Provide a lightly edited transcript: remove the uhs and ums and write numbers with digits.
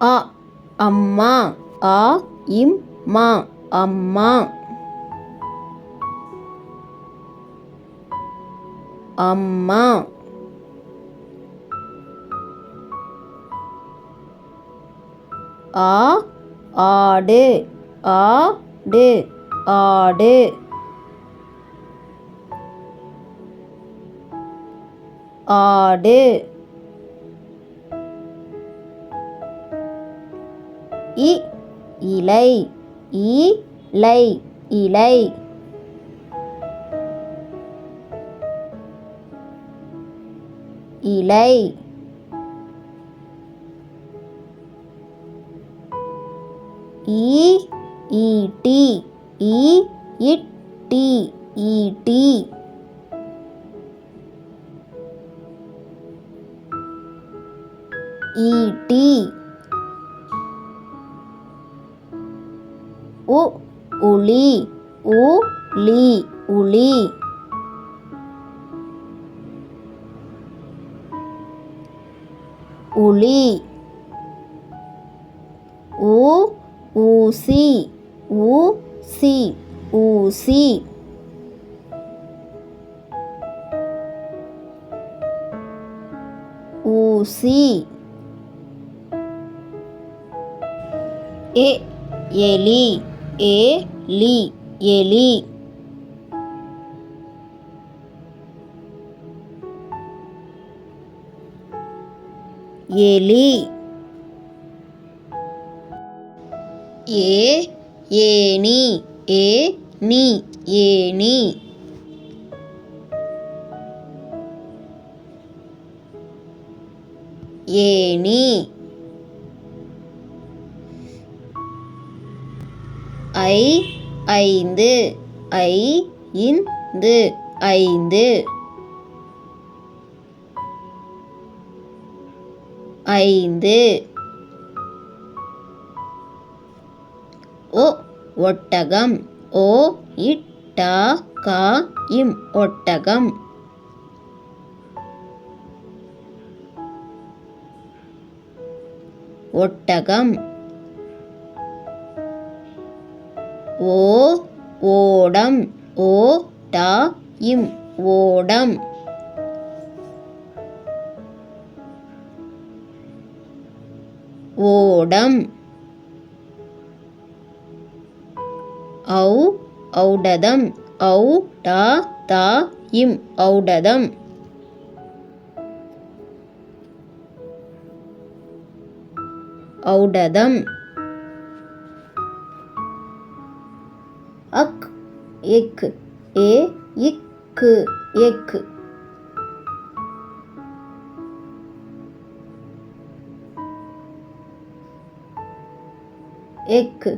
அ அம்மா. ஆ இம் மா அம்மா. அம்மா. ஆ ஆடு. ஆடு ஆடு. ஆடு. இலை. இலை இலை. இலை. ஈட்டி. இட்டி ஈட்டி. ஈட்டி. உளி. உளி உளி. உளி. ஊசி. ஊசி ஊசி. ஊசி. எலி. ஏலி எலி. எலி. ஏணி. ஏணி ஏணி. ஏணி. ஐந்து. ஐந்து ஐந்து. ஐந்து. ஒட்டகம். இம் ஒட்டகம். ஒட்டகம். ஓடம். இம் ஓடம். ஓடம். ஔடதம். இம் ஔடதம். ஔடதம். எக்கு. இக்கு எக்கு. எக்கு.